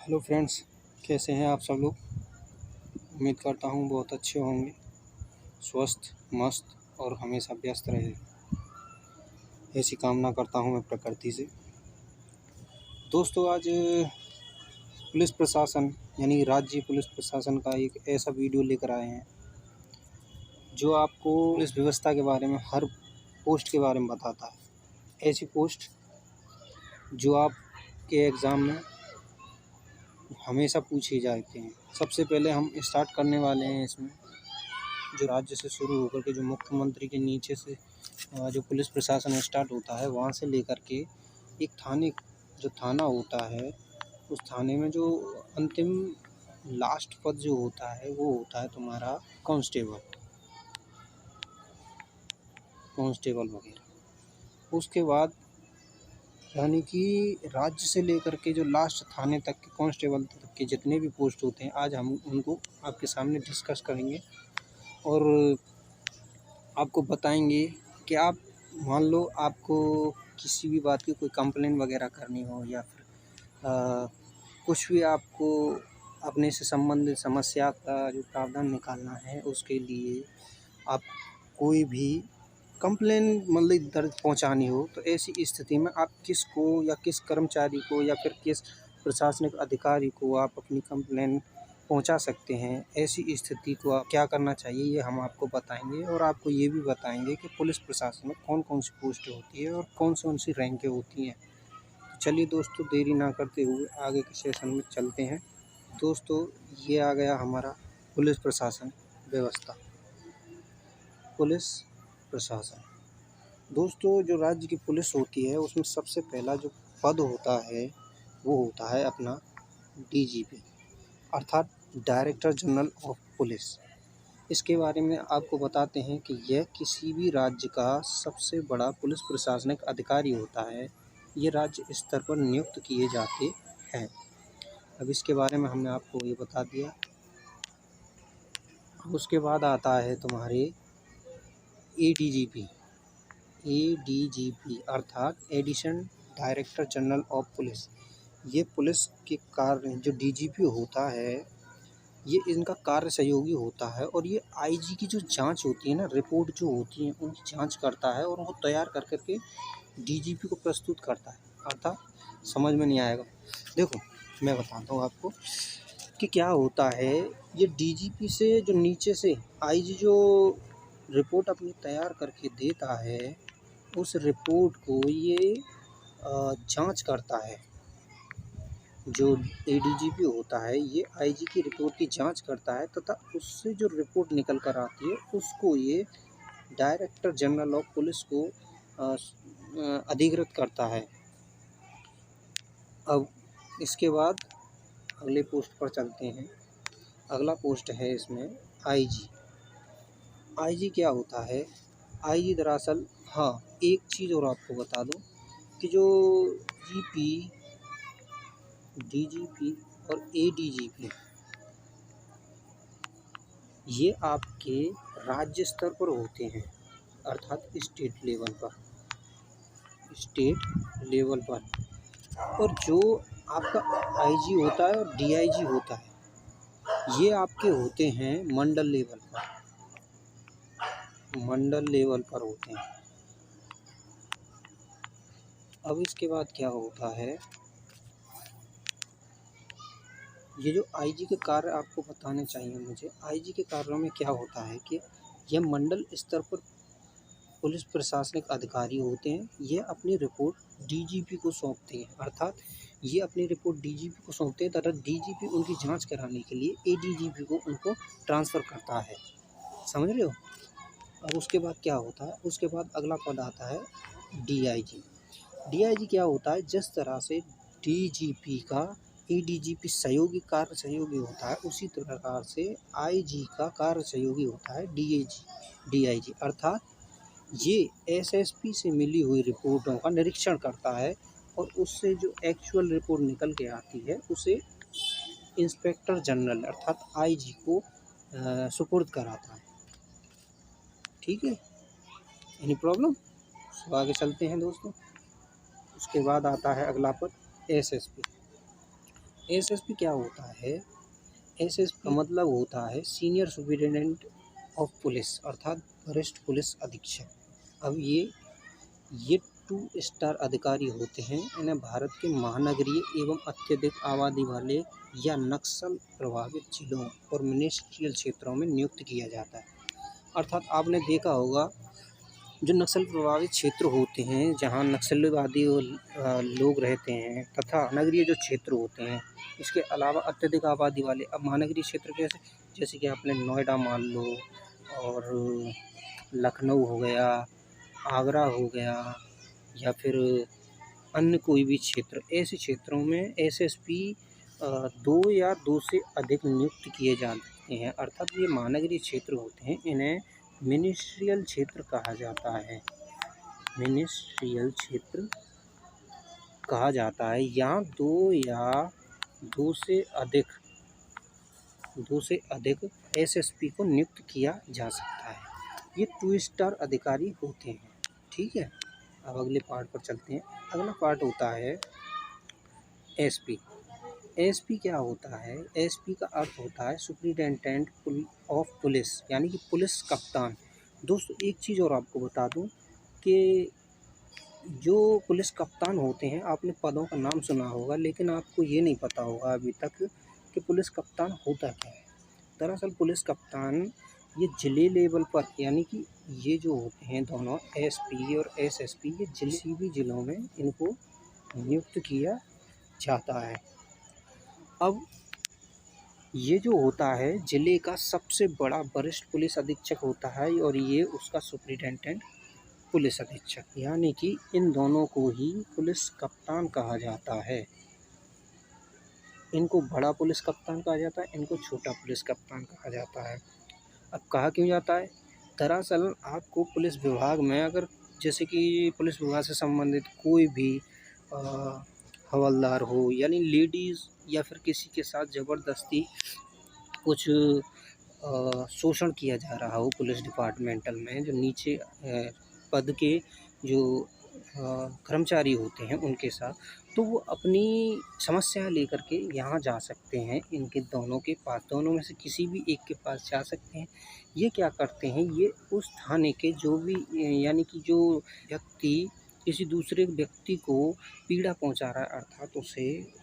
Hello friends, कैसे हैं आप सब लोग। उम्मीद करता हूँ बहुत अच्छे होंगे, स्वस्थ मस्त और हमेशा व्यस्त रहे, ऐसी कामना करता हूँ मैं प्रकृति से। दोस्तों, आज पुलिस प्रशासन यानी राज्य पुलिस प्रशासन का एक ऐसा वीडियो लेकर आए हैं जो आपको पुलिस व्यवस्था के बारे में, हर पोस्ट के बारे में बताता है। ऐसी पोस्ट जो आपके एग्ज़ाम में हमेशा पूछी जाती हैं। सबसे पहले हम स्टार्ट करने वाले हैं इसमें, जो राज्य से शुरू होकर के जो मुख्यमंत्री के नीचे से जो पुलिस प्रशासन स्टार्ट होता है, वहाँ से लेकर के एक थाने, जो थाना होता है, उस थाने में जो अंतिम लास्ट पद जो होता है वो होता है तुम्हारा कांस्टेबल वगैरह। उसके बाद यानी कि राज्य से लेकर के जो लास्ट थाने तक के कांस्टेबल तक के जितने भी पोस्ट होते हैं, आज हम उनको आपके सामने डिस्कस करेंगे और आपको बताएंगे कि आप मान लो आपको किसी भी बात की कोई कंप्लेंट वगैरह करनी हो या फिर कुछ भी आपको अपने से संबंधित समस्या का जो प्रावधान निकालना है, उसके लिए आप कोई भी कंप्लेंट मतलब दर्ज पहुंचानी हो, तो ऐसी स्थिति में आप किसको या किस कर्मचारी को या फिर किस प्रशासनिक अधिकारी को आप अपनी कंप्लेंट पहुंचा सकते हैं। ऐसी स्थिति को आप क्या करना चाहिए, ये हम आपको बताएंगे और आपको ये भी बताएंगे कि पुलिस प्रशासन में कौन कौन सी पोस्टें होती है और कौन सी रैंकें होती हैं। तो चलिए दोस्तों, देरी ना करते हुए आगे के सेशन में चलते हैं। दोस्तों, ये आ गया हमारा पुलिस प्रशासन व्यवस्था। पुलिस प्रशासन दोस्तों, जो राज्य की पुलिस होती है उसमें सबसे पहला जो पद होता है वो होता है अपना डीजीपी, अर्थात डायरेक्टर जनरल ऑफ पुलिस। इसके बारे में आपको बताते हैं कि यह किसी भी राज्य का सबसे बड़ा पुलिस प्रशासनिक अधिकारी होता है। ये राज्य स्तर पर नियुक्त किए जाते हैं। अब इसके बारे में हमने आपको ये बता दिया। उसके बाद आता है तुम्हारे एडीजीपी अर्थात additional director general of police. ये पुलिस के कार्य, जो डीजीपी होता है, ये इनका कार्य सहयोगी होता है और ये आईजी की जो जांच होती है ना, रिपोर्ट जो होती है उनकी जांच करता है और उनको तैयार कर करके डीजीपी को प्रस्तुत करता है। अर्थात समझ में नहीं आएगा, देखो मैं बताता हूँ आपको कि क्या होता है। ये डीजीपी से जो नीचे से आईजी जो रिपोर्ट अपनी तैयार करके देता है, उस रिपोर्ट को ये जांच करता है। जो एडीजीपी होता है ये आईजी की रिपोर्ट की जांच करता है तथा उससे जो रिपोर्ट निकल कर आती है उसको ये डायरेक्टर जनरल ऑफ पुलिस को अधिकृत करता है। अब इसके बाद अगले पोस्ट पर चलते हैं। अगला पोस्ट है इसमें आईजी। आईजी क्या होता है? आईजी दरअसल, हाँ एक चीज़ और आपको बता दूं कि जो डीजीपी और एडीजीपी ये आपके राज्य स्तर पर होते हैं, अर्थात स्टेट लेवल पर। और जो आपका आईजी होता है और डीआईजी होता है, ये आपके होते हैं मंडल लेवल पर होते हैं। अब इसके बाद क्या होता है, ये जो आईजी के कार्य आपको बताने चाहिए मुझे। आईजी के कार्यों में क्या होता है कि यह मंडल स्तर पर पुलिस प्रशासनिक अधिकारी होते हैं। ये अपनी रिपोर्ट डीजीपी को सौंपते हैं, अर्थात ये अपनी रिपोर्ट डीजीपी को सौंपते हैं तथा डीजीपी उनकी जांच कराने के लिए एडीजीपी को उनको ट्रांसफ़र करता है। समझ रहे हो? अब उसके बाद क्या होता है, उसके बाद अगला पद आता है डीआईजी। डीआईजी क्या होता है? जिस तरह से डीजीपी का एडीजीपी कार्य सहयोगी होता है, उसी प्रकार से आईजी का कार्य सहयोगी होता है डीआईजी। अर्थात ये एसएसपी से मिली हुई रिपोर्टों का निरीक्षण करता है और उससे जो एक्चुअल रिपोर्ट निकल के आती है उसे इंस्पेक्टर जनरल अर्थात आईजी को सुपुर्द कराता है। ठीक है, एनी प्रॉब्लम? तो आगे चलते हैं दोस्तों। उसके बाद आता है अगला पद एसएसपी। एसएसपी क्या होता है? एसएसपी का मतलब होता है सीनियर सुपरिटेंडेंट ऑफ पुलिस, अर्थात वरिष्ठ पुलिस अधीक्षक। अब ये 2 स्टार अधिकारी होते हैं। इन्हें भारत के महानगरीय एवं अत्यधिक आबादी वाले या नक्सल प्रभावित जिलों और मिनिस्ट्रियल क्षेत्रों में नियुक्त किया जाता है। अर्थात आपने देखा होगा, जो नक्सल प्रभावित क्षेत्र होते हैं, जहाँ नक्सलवादी लोग रहते हैं, तथा नगरीय जो क्षेत्र होते हैं, इसके अलावा अत्यधिक आबादी वाले, अब महानगरीय क्षेत्र कैसे, जैसे कि आपने नोएडा मान लो, और लखनऊ हो गया, आगरा हो गया, या फिर अन्य कोई भी क्षेत्र, ऐसे क्षेत्रों में एसएसपी 2 या 2 से अधिक नियुक्त किए जा सकते हैं। अर्थात ये महानगरीय क्षेत्र होते हैं, इन्हें मिनिस्ट्रियल क्षेत्र कहा जाता है। मिनिस्ट्रियल क्षेत्र कहा जाता है। यहाँ 2 या 2 से अधिक एसएसपी को नियुक्त किया जा सकता है। ये 2 स्टार अधिकारी होते हैं। ठीक है, अब अगले पार्ट पर चलते हैं। अगला पार्ट होता है एसपी। एसपी क्या होता है? एसपी का अर्थ होता है सुपरिटेंडेंट ऑफ पुलिस, यानी कि पुलिस कप्तान। दोस्तों, एक चीज़ और आपको बता दूं कि जो पुलिस कप्तान होते हैं, आपने पदों का नाम सुना होगा, लेकिन आपको ये नहीं पता होगा अभी तक कि पुलिस कप्तान होता क्या है। दरअसल पुलिस कप्तान ये जिले लेवल पर, यानी कि ये जो होते हैं दोनों एसपी और एसएसपी, ये किसी भी जिलों में इनको नियुक्त किया जाता है। अब ये जो होता है, जिले का सबसे बड़ा वरिष्ठ पुलिस अधीक्षक होता है, और ये उसका सुपरिटेंडेंट पुलिस अधीक्षक, यानी कि इन दोनों को ही पुलिस कप्तान कहा जाता है। इनको बड़ा पुलिस कप्तान कहा जाता है, इनको छोटा पुलिस कप्तान कहा जाता है। अब कहा क्यों जाता है? दरअसल आपको पुलिस विभाग में, अगर जैसे कि पुलिस विभाग से संबंधित कोई भी हवलदार हो, यानी लेडीज़, या फिर किसी के साथ ज़बरदस्ती कुछ शोषण किया जा रहा हो पुलिस डिपार्टमेंटल में, जो नीचे पद के जो कर्मचारी होते हैं उनके साथ, तो वो अपनी समस्या लेकर के यहाँ जा सकते हैं, इनके दोनों के पास, दोनों में से किसी भी एक के पास जा सकते हैं। ये क्या करते हैं, ये उस थाने के जो भी, यानी कि जो व्यक्ति किसी दूसरे व्यक्ति को पीड़ा पहुँचा रहा है, अर्थात उसे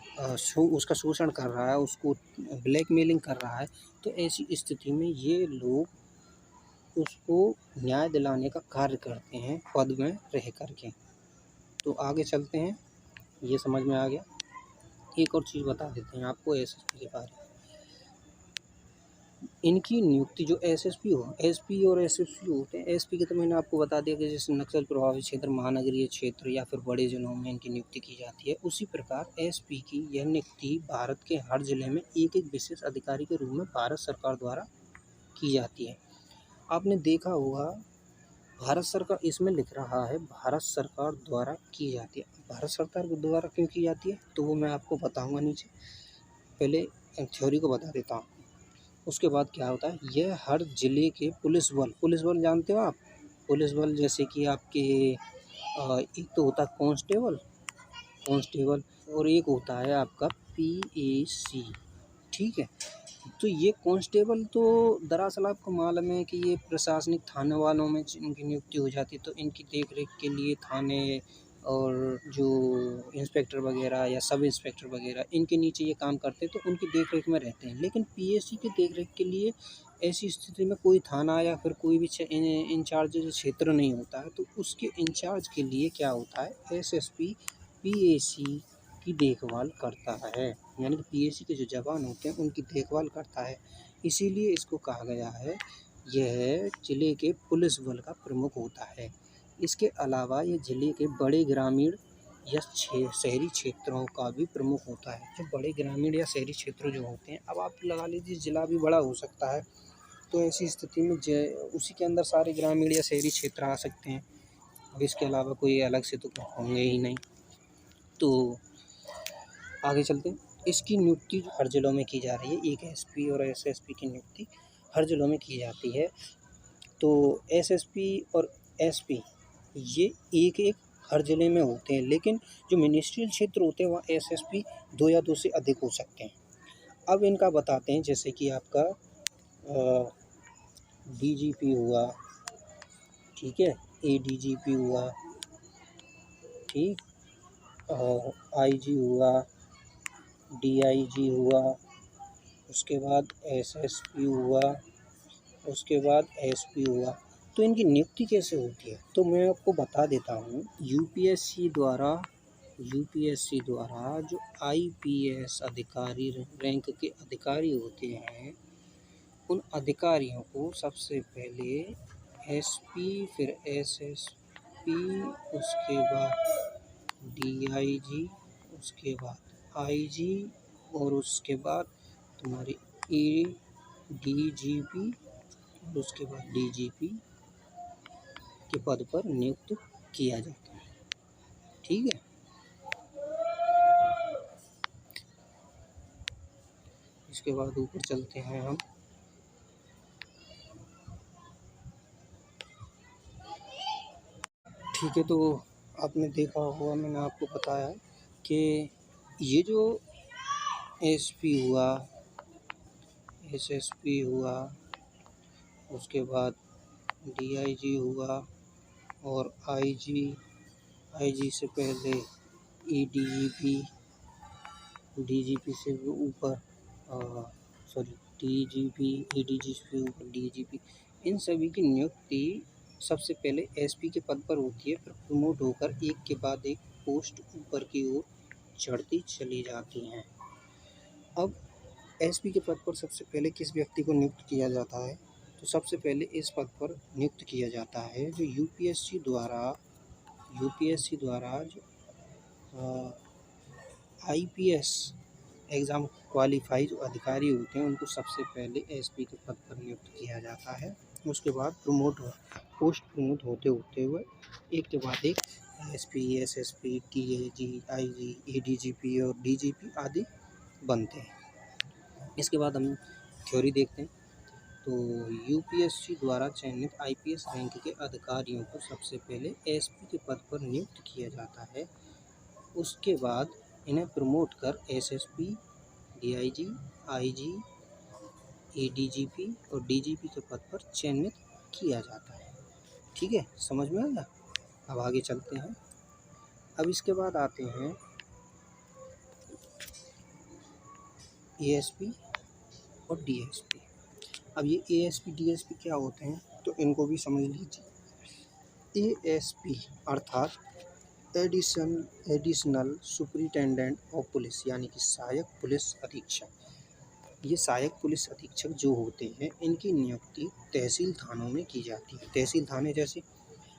उसका शोषण कर रहा है, उसको ब्लैकमेलिंग कर रहा है, तो ऐसी स्थिति में ये लोग उसको न्याय दिलाने का कार्य करते हैं पद में रह करके। तो आगे चलते हैं, ये समझ में आ गया। एक और चीज़ बता देते हैं आपको एसएसपी के बारे में। इनकी नियुक्ति, जो एसपी और एसएसपी होते हैं, एसपी के तो मैंने आपको बता दिया कि जैसे नक्सल प्रभावित क्षेत्र, महानगरीय क्षेत्र या फिर बड़े जिलों में इनकी नियुक्ति की जाती है। उसी प्रकार एसपी की यह नियुक्ति भारत के हर जिले में एक विशेष अधिकारी के रूप में भारत सरकार द्वारा की जाती है। आपने देखा होगा, भारत सरकार, इसमें लिख रहा है भारत सरकार द्वारा की जाती है। भारत सरकार के द्वारा क्यों की जाती है, तो वो मैं आपको बताऊंगा नीचे। पहले थ्योरी को बता देता हूँ, उसके बाद क्या होता है। यह हर जिले के पुलिस बल जानते हो आप? पुलिस बल जैसे कि आपके एक तो होता है कांस्टेबल, और एक होता है आपका पीएसी। ठीक है, तो ये कांस्टेबल तो दरअसल आपको मालूम है कि ये प्रशासनिक थाने वालों में इनकी नियुक्ति हो जाती है, तो इनकी देख-रेख के लिए थाने और जो इंस्पेक्टर वगैरह या सब इंस्पेक्टर वगैरह इनके नीचे ये काम करते हैं, तो उनकी देख-रेख में रहते हैं। लेकिन पीएसी की देख-रेख के लिए ऐसी स्थिति में कोई थाना या फिर कोई भी इंचार्ज क्षेत्र नहीं होता है, तो उसके इंचार्ज के लिए क्या होता है, एसएसपी पीएसी की देखभाल करता है, यानी कि पीएसी के जो जवान होते हैं उनकी देखभाल करता है। इसीलिए इसको कहा गया है, यह जिले के पुलिस बल का प्रमुख होता है। इसके अलावा ये जिले के बड़े ग्रामीण या शहरी क्षेत्रों का भी प्रमुख होता है। जो बड़े ग्रामीण या शहरी क्षेत्र जो होते हैं, अब आप लगा लीजिए जिला भी बड़ा हो सकता है, तो ऐसी स्थिति में उसी के अंदर सारे ग्रामीण या शहरी क्षेत्र आ सकते हैं। अब इसके अलावा कोई अलग से तो होंगे ही नहीं। तो आगे चलते हैं। इसकी नियुक्ति हर जिलों में की जा रही है। एक एसपी और एसएसपी की नियुक्ति हर जिलों में की जाती है। तो एसएसपी और एसपी ये एक हर ज़िले में होते हैं, लेकिन जो मिनिस्ट्रियल क्षेत्र होते हैं वहाँ एसएसपी 2 या 2 से अधिक हो सकते हैं। अब इनका बताते हैं, जैसे कि आपका डीजीपी हुआ, ठीक है, एडीजीपी हुआ, ठीक, और आईजी हुआ, डीआईजी हुआ, उसके बाद एसएसपी हुआ, उसके बाद एसपी हुआ। तो इनकी नियुक्ति कैसे होती है, तो मैं आपको बता देता हूँ। यूपीएससी द्वारा जो आईपीएस अधिकारी रैंक के अधिकारी होते हैं, उन अधिकारियों को सबसे पहले एसपी, फिर एसएसपी, उसके बाद डीआईजी, उसके बाद आईजी, और उसके बाद तुम्हारी एडीजीपी, और उसके बाद डीजीपी के पद पर नियुक्त किया जाता है, ठीक है। इसके बाद ऊपर चलते हैं हम। ठीक है, तो आपने देखा होगा, मैंने आपको बताया कि ये जो एसपी हुआ, एसएसपी हुआ, उसके बाद डीआईजी हुआ, और आईजी से पहले एडीजीपी, डीजीपी से भी ऊपर, सॉरी, डीजीपी, एडीजी से ऊपर डीजीपी, इन सभी की नियुक्ति सबसे पहले एसपी के पद पर होती है, फिर प्रमोट होकर एक के बाद एक पोस्ट ऊपर की ओर चढ़ती चली जाती हैं। अब एसपी के पद पर सबसे पहले किस व्यक्ति को नियुक्त किया जाता है, तो सबसे पहले इस पद पर नियुक्त किया जाता है जो यूपीएससी द्वारा जो आईपीएस एग्ज़ाम क्वालिफाई जो अधिकारी होते हैं, उनको सबसे पहले एसपी के पद पर नियुक्त किया जाता है। उसके बाद पोस्ट प्रमोट होते हुए एक के बाद एक SP, SSP, TAG, IG, ADGP और डीजीपी आदि बनते हैं। इसके बाद हम थ्योरी देखते हैं। तो यूपीएससी द्वारा चयनित आईपीएस रैंक के अधिकारियों को सबसे पहले एसपी के पद पर नियुक्त किया जाता है। उसके बाद इन्हें प्रमोट कर एसएसपी, डीआईजी, आईजी, एडीजीपी और डीजीपी के पद पर चयनित किया जाता है, ठीक है, समझ में आया। अब आगे चलते हैं। अब इसके बाद आते हैं एएसपी और डीएसपी। अब ये एएसपी डीएसपी क्या होते हैं, तो इनको भी समझ लीजिए। एएसपी अर्थात एडिशनल सुपरिटेंडेंट ऑफ पुलिस, यानी कि सहायक पुलिस अधीक्षक। ये सहायक पुलिस अधीक्षक जो होते हैं, इनकी नियुक्ति तहसील थानों में की जाती है। तहसील थाने जैसे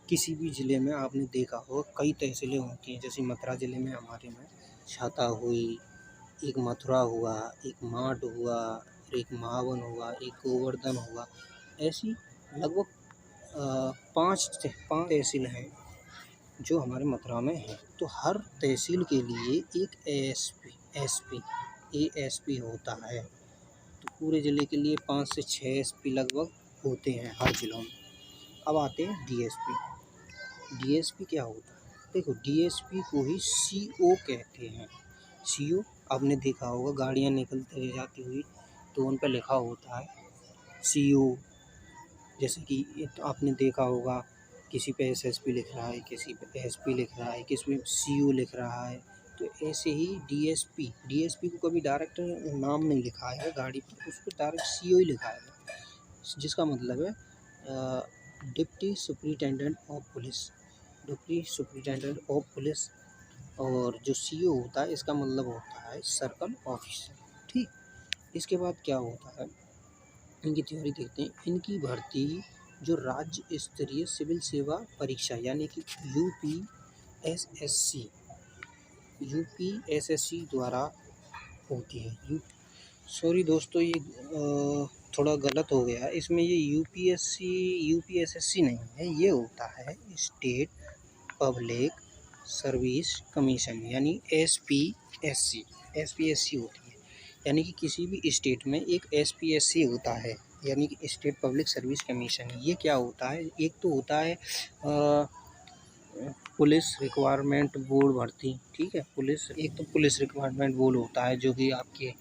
किसी भी ज़िले में आपने देखा होगा कई तहसीलें होती हैं, जैसे मथुरा ज़िले में हमारे में छाता हुई, एक मथुरा हुआ, एक माट हुआ, एक महावन हुआ, एक गोवर्धन हुआ। ऐसी लगभग 5 तहसील हैं जो हमारे मथुरा में हैं। तो हर तहसील के लिए एक एएसपी होता है। तो पूरे ज़िले के लिए 5 से 6 एसपी लगभग होते हैं हर ज़िलों में। अब आते हैं डीएसपी। डीएसपी क्या होता है, देखो डीएसपी को ही सीओ कहते हैं। सीओ आपने देखा होगा, गाड़ियाँ निकलती जाती हुई तो उन पर लिखा होता है सीओ। जैसे कि आपने देखा होगा किसी पे एसएसपी लिख रहा है, किसी पे एसपी लिख रहा है, किसी में सीओ लिख रहा है। तो ऐसे ही डीएसपी को कभी डायरेक्ट नाम नहीं लिखा है गाड़ी पर, उसको डायरेक्ट सीओ ही लिखा है, जिसका मतलब है डिप्टी सुपरिटेंडेंट ऑफ पुलिस। और जो सीओ होता है इसका मतलब होता है सर्कल ऑफिसर, ठीक। इसके बाद क्या होता है, इनकी थ्योरी देखते हैं। इनकी भर्ती जो राज्य स्तरीय सिविल सेवा परीक्षा यानी कि यूपीएसएससी द्वारा होती है। सॉरी दोस्तों, ये थोड़ा गलत हो गया, इसमें ये यूपीएसएससी नहीं है, ये होता है स्टेट पब्लिक सर्विस कमीशन, यानी एसपीएससी होती है। यानी कि किसी भी स्टेट में एक एसपीएससी होता है, यानी कि स्टेट पब्लिक सर्विस कमीशन। ये क्या होता है, एक तो होता है पुलिस रिक्वायरमेंट बोर्ड भर्ती, ठीक है। पुलिस, एक तो पुलिस रिक्वायरमेंट बोर्ड होता है जो कि आपके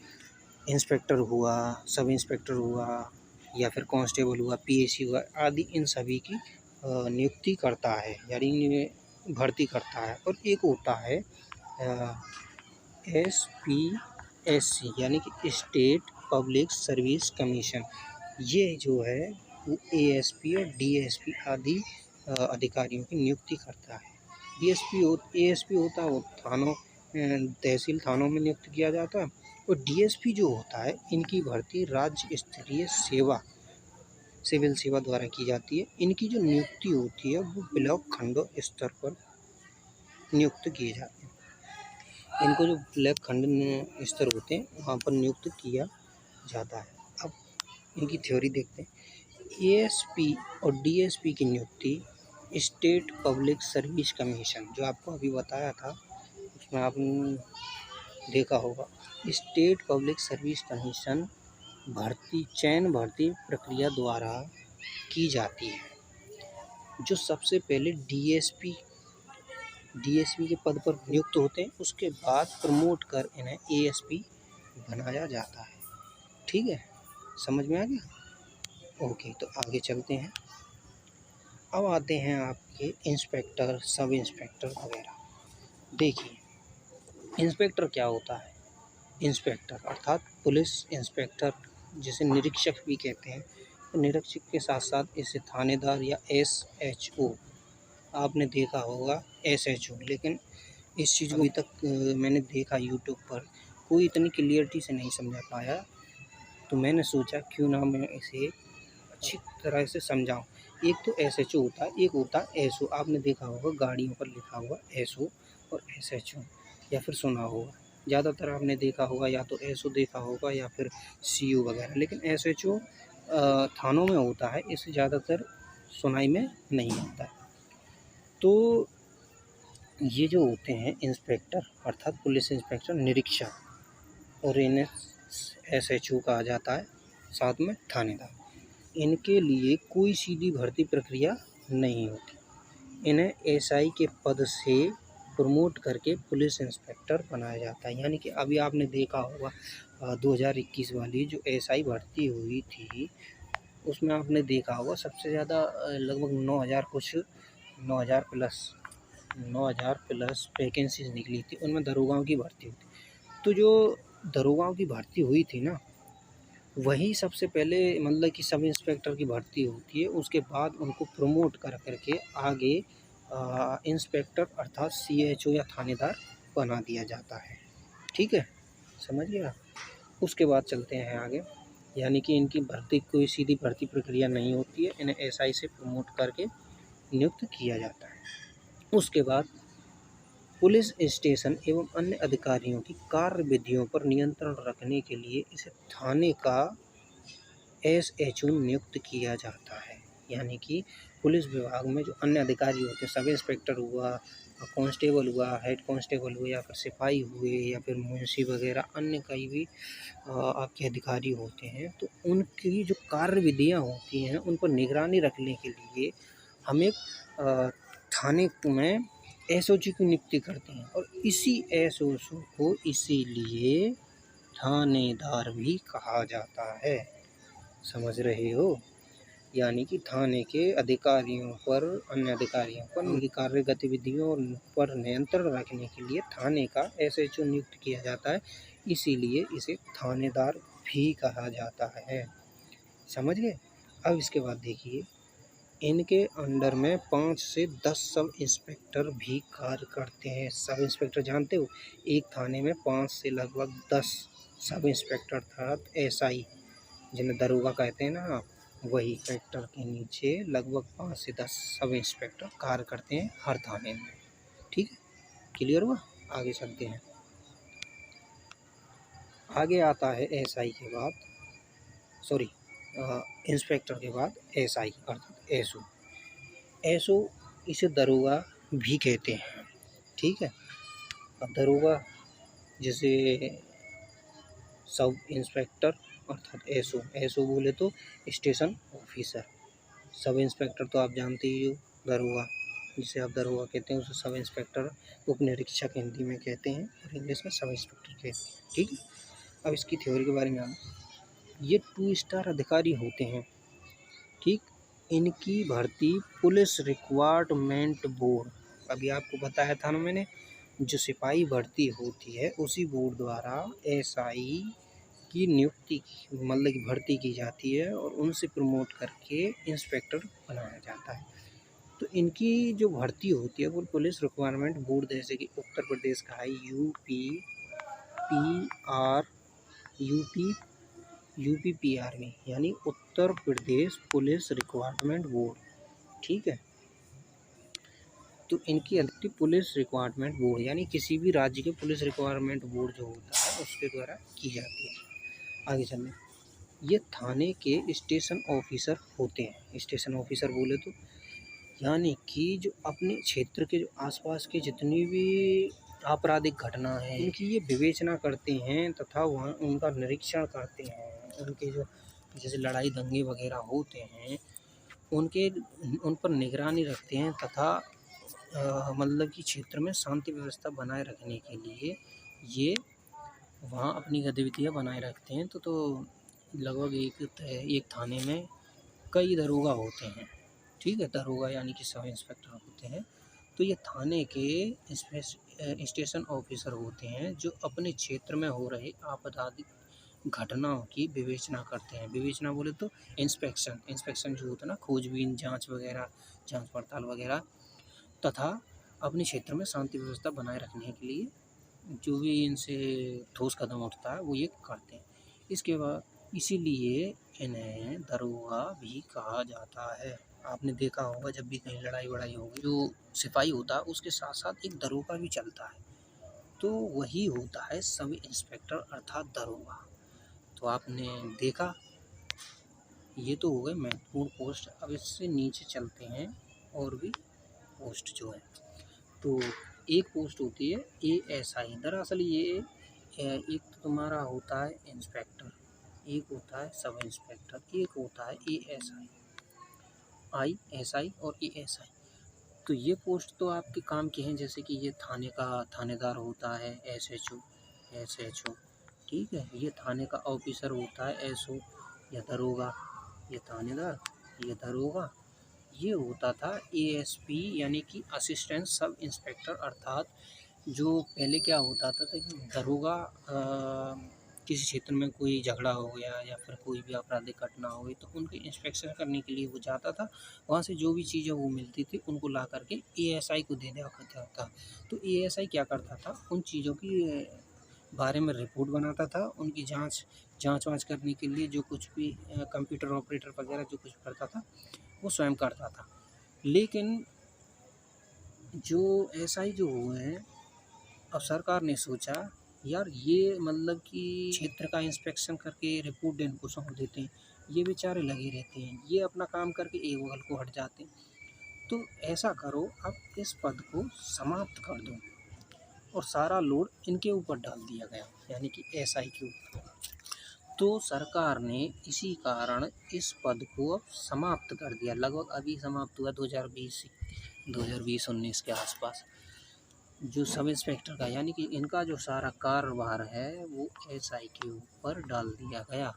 इंस्पेक्टर हुआ, सब इंस्पेक्टर हुआ या फिर कांस्टेबल हुआ, पीएसी हुआ आदि, इन सभी की नियुक्ति करता है, यानी भर्ती करता है। और एक होता है SPSC यानी कि स्टेट पब्लिक सर्विस कमीशन। ये जो है वो ASP और DSP आदि अधिकारियों की नियुक्ति करता है। ASP होता है वो थानों, तहसील थानों में नियुक्त किया जाता है। और DSP जो होता है, इनकी भर्ती राज्य स्तरीय सिविल सेवा द्वारा की जाती है। इनकी जो नियुक्ति होती है वो ब्लॉक खंडों स्तर पर नियुक्त किए जाते हैं। इनको जो ब्लॉक खंड स्तर होते हैं वहाँ पर नियुक्त किया जाता है। अब इनकी थ्योरी देखते हैं। ASP और DSP की नियुक्ति स्टेट पब्लिक सर्विस कमीशन, जो आपको अभी बताया था उसमें आपने देखा होगा, स्टेट पब्लिक सर्विस कमीशन चयन भर्ती प्रक्रिया द्वारा की जाती है। जो सबसे पहले DSP के पद पर नियुक्त होते हैं, उसके बाद प्रमोट कर इन्हें ASP बनाया जाता है। ठीक है, समझ में आ गया? ओके, तो आगे चलते हैं। अब आते हैं आपके इंस्पेक्टर, सब इंस्पेक्टर वगैरह। देखिए, इंस्पेक्टर क्या होता है? इंस्पेक्टर अर्थात पुलिस इंस्पेक्टर, जिसे निरीक्षक भी कहते हैं। तो निरीक्षक के साथ साथ इसे थानेदार या SHO, आपने देखा होगा SHO, लेकिन इस चीज़ को अभी तक मैंने देखा यूट्यूब पर, कोई इतनी क्लियरिटी से नहीं समझा पाया, तो मैंने सोचा क्यों ना मैं इसे अच्छी तरह से समझाऊं। एक तो SHO होता है, एक होता है SO। आपने देखा होगा गाड़ियों पर लिखा हुआ SO और SHO, या फिर सुना होगा। ज़्यादातर आपने देखा होगा या तो SO देखा होगा या फिर CO वगैरह, लेकिन SHO थानों में होता है, इसे ज़्यादातर सुनाई में नहीं आता है। तो ये जो होते हैं इंस्पेक्टर अर्थात पुलिस इंस्पेक्टर, निरीक्षक, और इन्हें SHO कहा जाता है, साथ में थानेदार। इनके लिए कोई सीधी भर्ती प्रक्रिया नहीं होती। इन्हें SI के पद से प्रमोट करके पुलिस इंस्पेक्टर बनाया जाता है। यानी कि अभी आपने देखा होगा 2021 वाली जो SI भर्ती हुई थी, उसमें आपने देखा होगा सबसे ज़्यादा लगभग 9,000 प्लस वैकेंसीज निकली थी, उनमें दरोगाओं की भर्ती हुई थी। तो जो दरोगाओं की भर्ती हुई थी ना, वही सबसे पहले मतलब कि सब इंस्पेक्टर की भर्ती होती है, उसके बाद उनको प्रमोट कर करके आगे इंस्पेक्टर अर्थात CHO या थानेदार बना दिया जाता है। ठीक है, समझ गया? उसके बाद चलते हैं आगे। यानी कि इनकी भर्ती कोई सीधी भर्ती प्रक्रिया नहीं होती है, इन्हें SI से प्रमोट करके नियुक्त किया जाता है। उसके बाद पुलिस स्टेशन एवं अन्य अधिकारियों की कार्य विधियों पर नियंत्रण रखने के लिए इसे थाने का SHO नियुक्त किया जाता है। यानी कि पुलिस विभाग में जो अन्य अधिकारी होते हैं, सब इंस्पेक्टर हुआ, कांस्टेबल हुआ, हेड कांस्टेबल हुए, या फिर सिपाही हुए, या फिर मुंशी वगैरह अन्य कई भी आपके अधिकारी होते हैं, तो उनकी जो कार्य विधियाँ होती हैं उन पर निगरानी रखने के लिए हम एक थाने में SOG की नियुक्ति करते हैं। और इसी SOG को इसीलिए थानेदार भी कहा जाता है। समझ रहे हो? यानी कि थाने के अधिकारियों पर, अन्य अधिकारियों पर, उनकी कार्य गतिविधियों पर नियंत्रण रखने के लिए थाने का SHO नियुक्त किया जाता है, इसीलिए इसे थानेदार भी कहा जाता है। समझ गए? अब इसके बाद देखिए, इनके अंडर में 5 से 10 सब इंस्पेक्टर भी कार्य करते हैं। सब इंस्पेक्टर जानते हो, एक थाने में 5 से लगभग 10 सब इंस्पेक्टर अर्थात SI, जिन्हें दरोगा कहते हैं ना आप, वही इंस्पेक्टर के नीचे लगभग 5 से 10 सब इंस्पेक्टर कार्य करते हैं हर थाने में। ठीक है, क्लियर हुआ? आगे चलते हैं। आगे आता है SI के बाद, सॉरी, इंस्पेक्टर के बाद SI अर्थात SO। इसे दरोगा भी कहते हैं। ठीक है, अब दरोगा जैसे सब इंस्पेक्टर अर्थात SO बोले तो स्टेशन ऑफिसर, सब इंस्पेक्टर तो आप जानते ही हो, दरोगा। जिसे आप दरोगा कहते हैं, उसे सब इंस्पेक्टर उप निरीक्षक हिंदी में कहते हैं और इंग्लिश में सब इंस्पेक्टर कहते हैं। ठीक है, अब इसकी थ्योरी के बारे में आना। ये 2 स्टार अधिकारी होते हैं। ठीक, इनकी भर्ती पुलिस रिक्वायरमेंट बोर्ड, अभी आपको बताया था ना मैंने, जो सिपाही भर्ती होती है उसी बोर्ड द्वारा एसआई की नियुक्ति मतलब की भर्ती की जाती है और उनसे प्रमोट करके इंस्पेक्टर बनाया जाता है। तो इनकी जो भर्ती होती है वो पुलिस रिक्वायरमेंट बोर्ड, जैसे कि उत्तर प्रदेश का है यूपीपीआरबी यानी Uttar Pradesh police requirement board. ठीक है, तो इनकी अधिकतर पुलिस रिक्वायरमेंट बोर्ड यानी किसी भी राज्य के पुलिस रिक्वायरमेंट बोर्ड जो होता है उसके द्वारा की जाती है। आगे चलने, ये थाने के स्टेशन ऑफिसर होते हैं। स्टेशन ऑफिसर बोले तो यानी कि जो अपने क्षेत्र के जो आसपास के जितनी भी आपराधिक घटना है उनकी ये विवेचना करते हैं तथा वहाँ उनका निरीक्षण करते हैं। उनके जो जैसे लड़ाई दंगे वगैरह होते हैं उन पर निगरानी रखते हैं तथा मतलब कि क्षेत्र में शांति व्यवस्था बनाए रखने के लिए ये वहाँ अपनी गतिविधियाँ बनाए रखते हैं। तो लगभग एक थाने में कई दरोगा होते हैं। ठीक है, दरोगा यानी कि सब इंस्पेक्टर होते हैं। तो ये थाने के स्टेशन ऑफिसर होते हैं जो अपने क्षेत्र में हो रहे आपराधिक घटनाओं की विवेचना करते हैं। विवेचना बोले तो इंस्पेक्शन जो होता है ना, खोजबीन, जांच वगैरह, जांच पड़ताल वगैरह, तथा अपने क्षेत्र में शांति व्यवस्था बनाए रखने के लिए जो भी इनसे ठोस कदम उठता है वो ये करते हैं। इसके बाद इसीलिए इन्हें दरोगा भी कहा जाता है। आपने देखा होगा जब भी कहीं लड़ाई वड़ाई होगी जो सिपाही होता है उसके साथ साथ एक दरोगा भी चलता है, तो वही होता है सब इंस्पेक्टर अर्थात दरोगा। तो आपने देखा, ये तो हो गए महत्वपूर्ण पोस्ट। अब इससे नीचे चलते हैं और भी पोस्ट जो है। तो एक पोस्ट होती है एएसआई। दरअसल ये एक तो तुम्हारा होता है इंस्पेक्टर, एक होता है सब इंस्पेक्टर, एक होता है एएसआई, आईएसआई और एएसआई। तो ये पोस्ट तो आपके काम की हैं, जैसे कि ये थाने का थानेदार होता है एसएचओ। ठीक है, ये थाने का ऑफिसर होता है एसओ या दरोगा, ये थानेदार, ये दरोगा। ये होता था एएसपी यानी कि असिस्टेंट सब इंस्पेक्टर, अर्थात जो पहले क्या होता था कि दरोगा किसी क्षेत्र में कोई झगड़ा हो गया या फिर कोई भी आपराधिक घटना हो गई तो उनकी इंस्पेक्शन करने के लिए वो जाता था। वहाँ से जो भी चीज़ें वो मिलती थी उनको ला करके एएसआई को दे दिया करता था। तो एएसआई क्या करता था, उन चीज़ों की बारे में रिपोर्ट बनाता था। उनकी जांच वाँच करने के लिए जो कुछ भी कंप्यूटर ऑपरेटर वगैरह जो कुछ करता था वो स्वयं करता था। लेकिन जो एसआई जो हुए हैं, अब सरकार ने सोचा यार ये मतलब कि क्षेत्र का इंस्पेक्शन करके रिपोर्ट इनको सौंप देते हैं, ये बेचारे लगे रहते हैं, ये अपना काम करके एक बगल को हट जाते हैं। तो ऐसा करो, अब इस पद को समाप्त कर दो और सारा लोड इनके ऊपर डाल दिया गया यानी कि एसआई के ऊपर। तो सरकार ने इसी कारण इस पद को अब समाप्त कर दिया। लगभग अभी समाप्त हुआ 2020-19 के आसपास। जो सब इंस्पेक्टर का यानी कि इनका जो सारा कार्यभार है वो एसआई के ऊपर डाल दिया गया।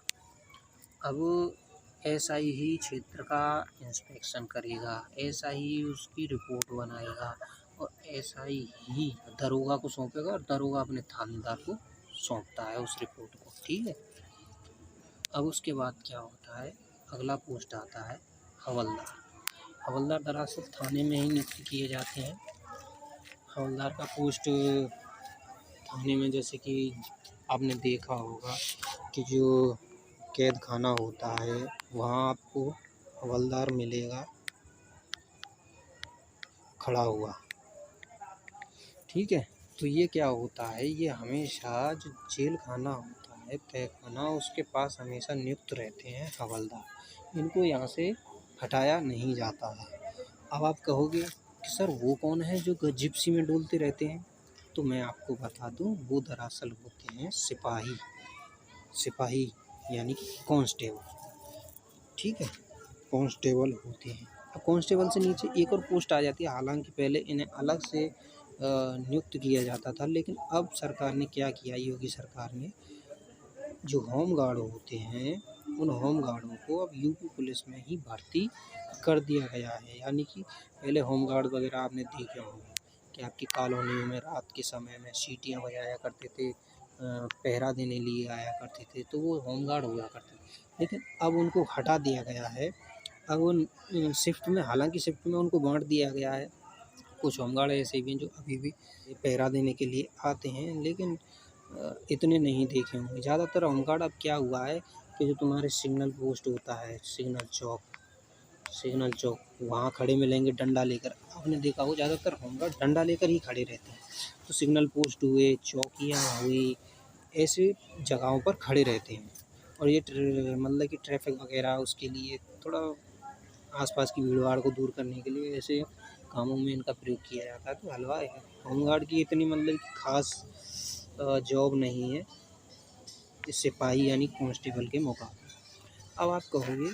अब एसआई ही क्षेत्र का इंस्पेक्शन करेगा, एसआई ही उसकी रिपोर्ट बनाएगा और एसआई ही दरोगा को सौंपेगा और दरोगा अपने थानेदार को सौंपता है उस रिपोर्ट को। ठीक है, अब उसके बाद क्या होता है, अगला पोस्ट आता है हवलदार। हवलदार दरअसल थाने में ही नियुक्त किए जाते हैं। हवलदार का पोस्ट थाने में, जैसे कि आपने देखा होगा कि जो कैद खाना होता है वहाँ आपको हवलदार मिलेगा खड़ा हुआ। ठीक है, तो ये क्या होता है, ये हमेशा जो जेल खाना होता है, तय खाना, उसके पास हमेशा नियुक्त रहते हैं हवलदार। इनको यहाँ से हटाया नहीं जाता है। अब आप कहोगे कि सर वो कौन है जो जिप्सी में डोलते रहते हैं, तो मैं आपको बता दूं, वो दरअसल होते हैं सिपाही यानी कि कांस्टेबल। ठीक है, कांस्टेबल होते हैं। अब कांस्टेबल से नीचे एक और पोस्ट आ जाती है। हालांकि पहले इन्हें अलग से नियुक्त किया जाता था, लेकिन अब सरकार ने क्या किया, योगी सरकार ने जो होम गार्ड होते हैं उन होम गार्डों को अब यूपी पुलिस में ही भर्ती कर दिया गया है। यानी कि पहले होम गार्ड वगैरह आपने देखे होंगे कि आपकी कॉलोनियों में रात के समय में सीटियाँ बजाया करते थे, पहरा देने लिए आया करते थे, तो वो होम गार्ड हुआ करते थे। लेकिन अब उनको हटा दिया गया है। अब उन शिफ्ट में, हालांकि शिफ्ट में उनको बांट दिया गया है। कुछ होमगार्ड ऐसे भी हैं जो अभी भी पहरा देने के लिए आते हैं, लेकिन इतने नहीं देखे होंगे। ज़्यादातर होमगार्ड अब क्या हुआ है कि जो तुम्हारे सिग्नल पोस्ट होता है, सिग्नल चौक वहाँ खड़े मिलेंगे डंडा लेकर। आपने देखा हो ज़्यादातर होमगार्ड डंडा लेकर ही खड़े रहते हैं। तो सिग्नल पोस्ट हुए, चौकियाँ हुई, ऐसे जगहों पर खड़े रहते हैं। और ये मतलब कि ट्रैफिक वगैरह उसके लिए थोड़ा आसपास की भीड़-भाड़ को दूर करने के लिए ऐसे कामों में इनका प्रयोग किया जाता है। तो हलवा है होमगार्ड की इतनी मतलब कि ख़ास जॉब नहीं है इस सिपाही यानी कांस्टेबल के मुकाबले। अब आप कहोगे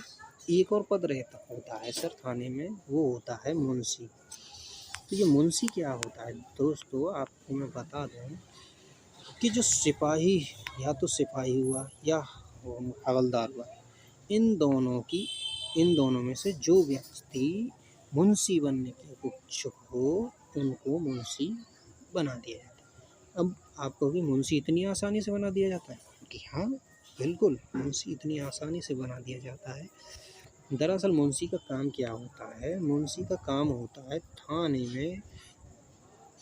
एक और पद रहता होता है सर थाने में, वो होता है मुंशी। तो ये मुंशी क्या होता है दोस्तों, आपको मैं बता दूँ कि जो सिपाही, या तो सिपाही हुआ या हवलदार हुआ, इन दोनों में से जो व्यक्ति मुंशी बनने के इच्छुक हो उनको मुंशी बना दिया जाता है। अब आप कहोगे मुंशी इतनी आसानी से बना दिया जाता है? कि हाँ बिल्कुल, मुंशी इतनी आसानी से बना दिया जाता है। दरअसल मुंशी का काम क्या होता है, मुंशी का काम होता है थाने में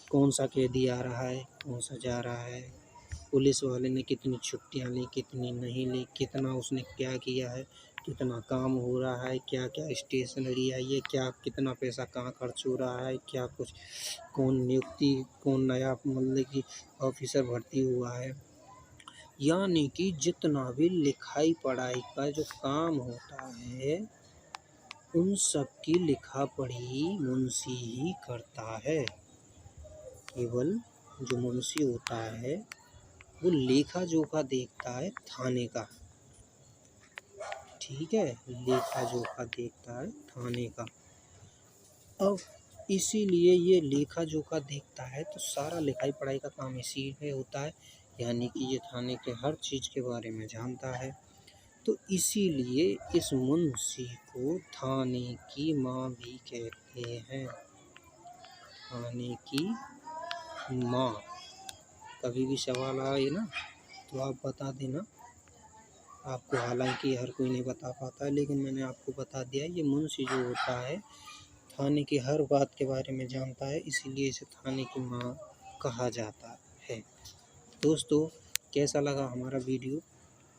कौन सा कैदी आ रहा है, कौन सा जा रहा है, पुलिस वाले ने कितनी छुट्टियां ली, कितनी नहीं ली, कितना उसने क्या किया है, कितना काम हो रहा है, क्या क्या स्टेशनरी आई है, क्या कितना पैसा कहाँ खर्च हो रहा है, क्या कुछ कौन नया मतलब कि ऑफिसर भर्ती हुआ है। यानी कि जितना भी लिखाई पढ़ाई का जो काम होता है उन सब की लिखा पढ़ी मुंशी ही करता है। केवल जो मुंशी होता है वो लेखा जोखा देखता है थाने का, ठीक है, लेखा जोखा देखता है थाने का। अब इसीलिए ये लेखा जोखा देखता है तो सारा लिखाई पढ़ाई का काम इसी में होता है। यानी कि ये थाने के हर चीज़ के बारे में जानता है। तो इसीलिए इस मुंशी को थाने की माँ भी कहते हैं, थाने की माँ। कभी भी सवाल आए ना तो आप बता देना आपको, हालांकि हर कोई नहीं बता पाता है लेकिन मैंने आपको बता दिया। ये मुंशी जो होता है थाने की हर बात के बारे में जानता है, इसीलिए इसे थाने की माँ कहा जाता है। दोस्तों कैसा लगा हमारा वीडियो,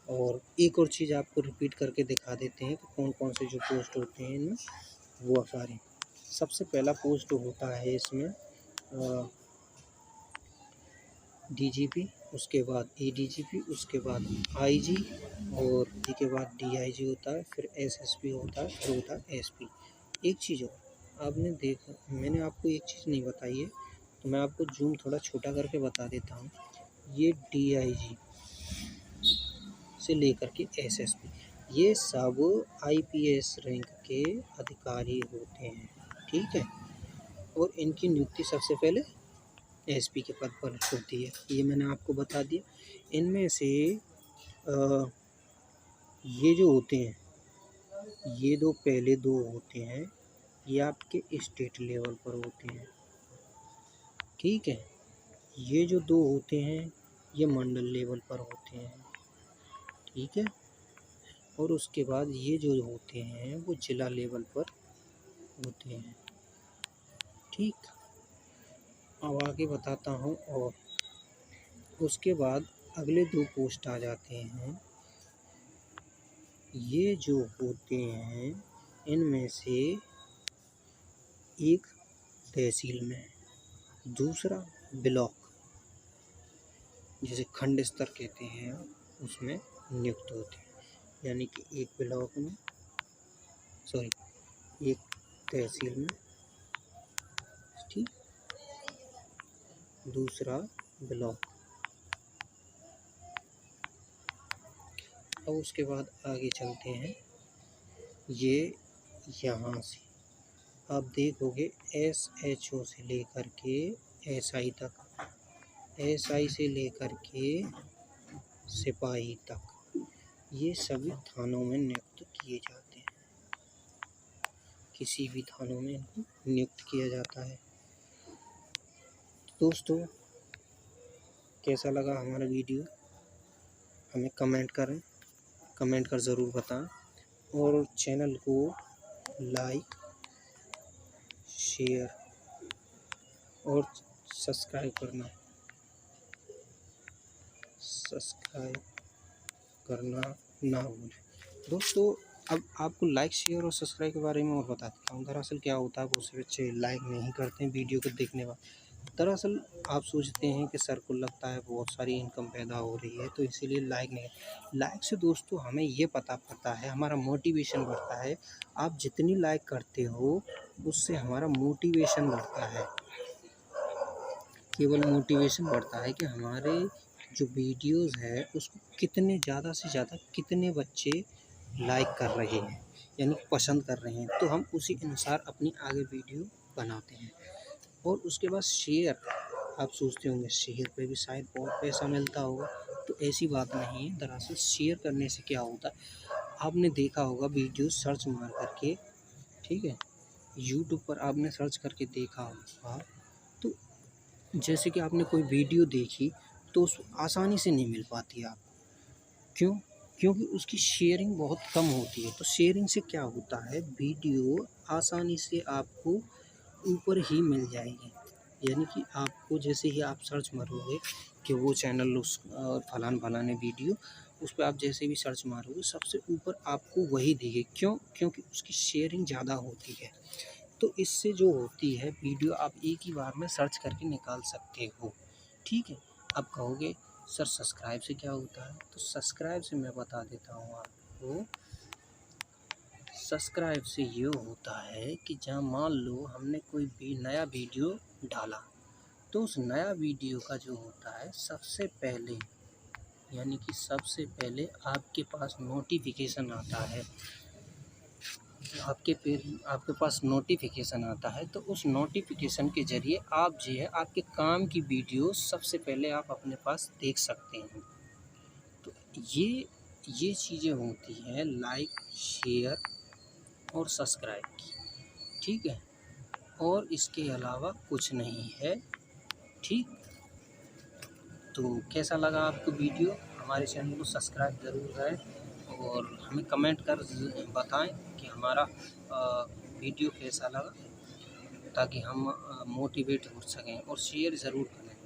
और एक और चीज़ आपको रिपीट करके दिखा देते हैं कि कौन कौन से जो पोस्ट होते हैं इनमें, वो सारे। सबसे पहला पोस्ट होता है इसमें डीजीपी, उसके बाद एडीजीपी, उसके बाद आईजी, और जी के बाद डीआईजी होता है, फिर एसएसपी होता है, फिर होता है एसपी। एक चीज़ और आपने देखा, मैंने आपको एक चीज़ नहीं बताई है तो मैं आपको जूम थोड़ा छोटा करके बता देता हूँ। ये डीआईजी से लेकर के एसएसपी ये सब आईपीएस रैंक के अधिकारी होते हैं, ठीक है। और इनकी नियुक्ति सबसे पहले एसपी के पद पर होती है, ये मैंने आपको बता दिया। इनमें से ये जो होते हैं, ये दो पहले दो होते हैं, ये आपके स्टेट लेवल पर होते हैं, ठीक है। ये जो दो होते हैं ये मंडल लेवल पर होते हैं, ठीक है। और उसके बाद ये जो होते हैं वो जिला लेवल पर होते हैं, ठीक। अब आगे बताता हूँ। और उसके बाद अगले दो पोस्ट आ जाते हैं। ये जो होते हैं इनमें से एक तहसील में, दूसरा ब्लॉक जिसे खंड स्तर कहते हैं उसमें नियुक्त होते हैं। यानी कि एक ब्लॉक में, एक तहसील में, ठीक, दूसरा ब्लॉक। अब उसके बाद आगे चलते हैं। ये यहाँ से आप देखोगे SHO से लेकर के SI तक, SI से लेकर के सिपाही तक, ये सभी थानों में नियुक्त किए जाते हैं। किसी भी थानों में इनको नियुक्त किया जाता है। दोस्तों, कैसा लगा हमारा वीडियो हमें कमेंट कर ज़रूर बताएं, और चैनल को लाइक, शेयर और सब्सक्राइब करना ना भूलें। दोस्तों, अब आपको लाइक, शेयर और सब्सक्राइब के बारे में और बता देता हूँ। दरअसल क्या होता है, बहुत से बच्चे लाइक नहीं करते हैं वीडियो को देखने बाद। दरअसल आप सोचते हैं कि सर को लगता है बहुत सारी इनकम पैदा हो रही है, तो इसीलिए लाइक से दोस्तों हमें ये पता पड़ता है, हमारा मोटिवेशन बढ़ता है। आप जितनी लाइक करते हो उससे हमारा मोटिवेशन बढ़ता है, केवल मोटिवेशन बढ़ता है कि हमारे जो वीडियोज़ है उसको कितने ज़्यादा से ज़्यादा कितने बच्चे लाइक कर रहे हैं, यानी पसंद कर रहे हैं, तो हम उसी अनुसार अपनी आगे वीडियो बनाते हैं। और उसके बाद शेयर, आप सोचते होंगे शेयर पे भी शायद बहुत पैसा मिलता होगा, तो ऐसी बात नहीं है। दरअसल शेयर करने से क्या होता है, आपने देखा होगा वीडियो सर्च मार करके, ठीक है, यूट्यूब पर आपने सर्च करके देखा होगा, तो जैसे कि आपने कोई वीडियो देखी तो उस आसानी से नहीं मिल पाती है आपको। क्यों? क्योंकि उसकी शेयरिंग बहुत कम होती है। तो शेयरिंग से क्या होता है, वीडियो आसानी से आपको ऊपर ही मिल जाएगी, यानी कि आपको जैसे ही आप सर्च मारोगे कि वो चैनल उस फलाने वीडियो, उस पर आप जैसे भी सर्च मारोगे सबसे ऊपर आपको वही दिखे। क्यों? क्योंकि उसकी शेयरिंग ज़्यादा होती है। तो इससे जो होती है वीडियो आप एक ही बार में सर्च करके निकाल सकते हो, ठीक है। अब कहोगे सर सब्सक्राइब से क्या होता है, तो सब्सक्राइब से मैं बता देता हूँ आपको। सब्सक्राइब से ये होता है कि जहाँ मान लो हमने कोई भी नया वीडियो डाला, तो उस नया वीडियो का जो होता है सबसे पहले, यानी कि सबसे पहले आपके पास नोटिफिकेशन आता है, आपके पास नोटिफिकेशन आता है। तो उस नोटिफिकेशन के ज़रिए आप जो है आपके काम की वीडियो सबसे पहले आप अपने पास देख सकते हैं। तो ये चीज़ें होती हैं लाइक, शेयर और सब्सक्राइब की, ठीक है, और इसके अलावा कुछ नहीं है, ठीक। तो कैसा लगा आपको वीडियो, हमारे चैनल को सब्सक्राइब ज़रूर करें और हमें कमेंट कर बताएं कि हमारा वीडियो कैसा लगा, ताकि हम मोटिवेट हो सकें। और शेयर ज़रूर करें,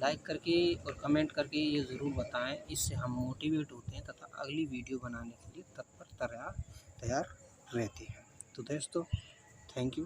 लाइक करके और कमेंट करके ये ज़रूर बताएं, इससे हम मोटिवेट होते हैं तथा अगली वीडियो बनाने के लिए तत्पर तैयार रहते हैं। तो दोस्तों, थैंक यू।